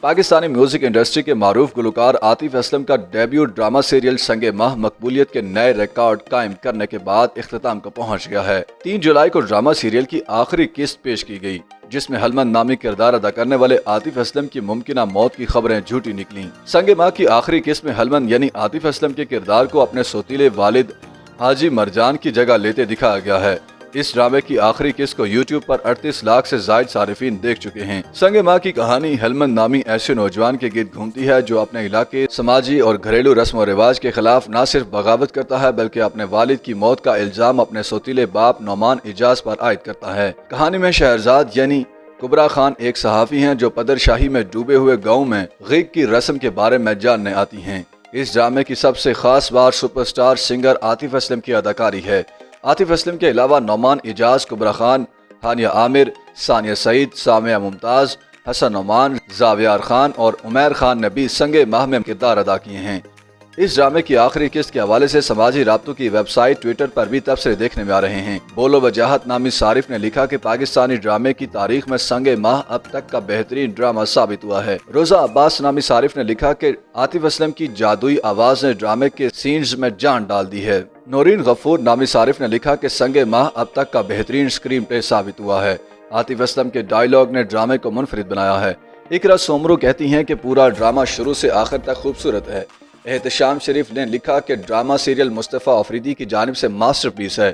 Pakistani music industry के मारूफ गुलकार आतिफ असलम का debut drama serial संगे माह मकबूलियत के नए रिकॉर्ड कायम करने के बाद इख्तिताम को पहुंच गया है। 3 जुलाई को ड्रामा सीरियल की आखिरी किस्त पेश की गई, जिसमें हलमन नामी किरदार अदा करने वाले आतिफ असलम की मुमकिना मौत की खबरें झूठी निकली। संगे माह की आखिरी किस्त में हलमन यानी आतिफ असलम के किरदार को अपने सोतीले वालिद हाजी मरजान की जगह लेते दिखाया गया है। इस ड्रामे की आखिरी किस्त को YouTube पर 38 लाख से जायद सारिफीन देख चुके हैं। संगे माह की कहानी हलमन नामी ऐसे नौजवान के गिर्द घूमती है जो अपने इलाके समाजी और घरेलू रस्म और रिवाज के खिलाफ न सिर्फ बगावत करता है बल्कि अपने वालिद की मौत का इल्जाम अपने सोतीले बाप नौमान इजाज पर आयद करता है। कहानी में शहरजाद यानी कुबरा खान एक सहाफी हैं जो पदरशाही में डूबे हुए गाँव में गीक की रस्म के बारे में जानने आती हैं। इस ड्रामे की सबसे खास बात सुपरस्टार सिंगर आतिफ असलम की अदाकारी है। आतिफ असलम के अलावा नौमान इजाज, कुबरा खान, हानिया आमिर, सानिया सईद, सामिया मुमताज, हसन नौमान, जावियार खान और उमैर खान ने भी संगे माह में किरदार अदा किए हैं। इस ड्रामे की आखिरी किस्त के हवाले से समाजी राब्तों की वेबसाइट ट्विटर पर भी तबसरे देखने में आ रहे हैं। बोलो वजाहत नामी सारिफ ने लिखा कि पाकिस्तानी ड्रामे की तारीख में संगे माह अब तक का बेहतरीन ड्रामा साबित हुआ है। रोजा अब्बास नामी सारिफ ने लिखा कि आतिफ असलम की जादुई आवाज ने ड्रामे के सीन्स में जान डाल दी है। नौरीन गफूर नामी सारिफ ने लिखा कि संगे माह अब तक का बेहतरीन स्क्रीन प्ले साबित हुआ है। आतिफ असलम के डायलॉग ने ड्रामे को मुनफरिद बनाया है। इकरा सोमरू कहती हैं कि पूरा ड्रामा शुरू से आखिर तक खूबसूरत है। एहतशाम शरीफ ने लिखा कि ड्रामा सीरियल मुस्तफ़ा अफरीदी की जानिब से मास्टरपीस है।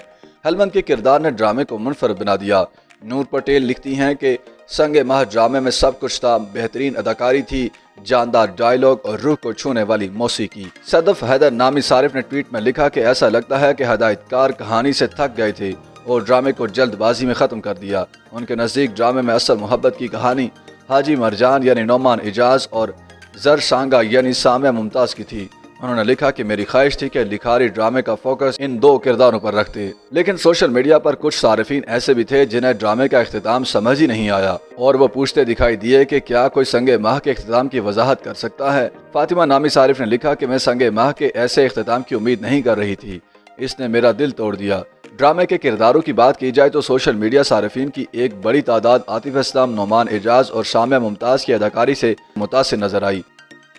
हलमन के किरदार ने ड्रामे को मुनफरद बना दिया। नूर पटेल लिखती हैं कि संगे माह ड्रामे में सब कुछ था, बेहतरीन अदाकारी थी, जानदार डायलॉग और रूह को छूने वाली मौसीकी। सदफ हैदर नामी सारिफ ने ट्वीट में लिखा कि ऐसा लगता है कि हदायतकार कहानी से थक गए थे और ड्रामे को जल्दबाजी में ख़त्म कर दिया। उनके नज़दीक ड्रामे में असल मोहब्बत की कहानी हाजी मरजान यानी नौमान इजाज और जर सांगा यानी सामिया मुमताज की थी। उन्होंने लिखा कि मेरी ख्वाहिश थी कि लिखारी ड्रामे का फोकस इन 2 किरदारों पर रखते, लेकिन सोशल मीडिया पर कुछ सारिफीन ऐसे भी थे जिन्हें ड्रामे का इख्तिताम समझ ही नहीं आया और वो पूछते दिखाई दिए कि क्या कोई संगे माह के इख्तिताम की वजाहत कर सकता है। फातिमा नामी सारिफ ने लिखा कि मैं संगे माह के ऐसे इख्तिताम की उम्मीद नहीं कर रही थी, इसने मेरा दिल तोड़ दिया। ड्रामे के किरदारों की बात की जाए तो सोशल मीडिया सारिफीन की एक बड़ी तादाद आतिफ असलम, नौमान इजाज और सामिया मुमताज की अदाकारी से मुतासिर नजर आई।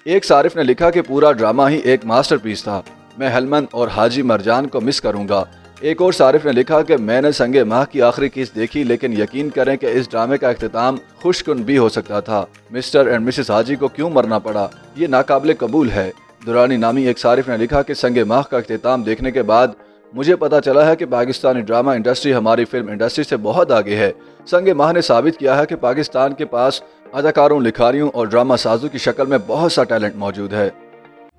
एक सारिफ ने लिखा कि पूरा ड्रामा ही एक मास्टरपीस था, मैं हलमन और हाजी मरजान को मिस करूंगा। एक और सारिफ ने लिखा कि मैंने संगे माह की आखिरी किस्त देखी, लेकिन यकीन करें कि इस ड्रामे का इख्तिताम खुशकुन भी हो सकता था। मिस्टर एंड मिसेस हाजी को क्यों मरना पड़ा, ये नाकाबिले कबूल है। दुरानी नामी एक सारिफ ने लिखा कि संगे माह का इख्तिताम देखने के बाद मुझे पता चला है कि पाकिस्तानी ड्रामा इंडस्ट्री हमारी फिल्म इंडस्ट्री से बहुत आगे है। संगे माह ने साबित किया है कि पाकिस्तान के पास अदाकारों, लिखारियों और ड्रामा साजों की शक्ल में बहुत सा टैलेंट मौजूद है।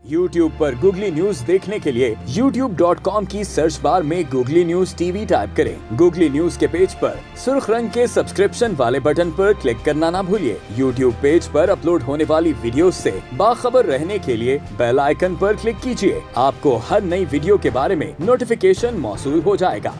YouTube पर गूगली न्यूज देखने के लिए youtube.com की सर्च बार में गूगली न्यूज टीवी टाइप करें। गूगली न्यूज के पेज पर सुर्ख रंग के सब्सक्रिप्शन वाले बटन पर क्लिक करना ना भूलिए। YouTube पेज पर अपलोड होने वाली वीडियोस से बाखबर रहने के लिए बेल आइकन पर क्लिक कीजिए। आपको हर नई वीडियो के बारे में नोटिफिकेशन मौसूल हो जाएगा।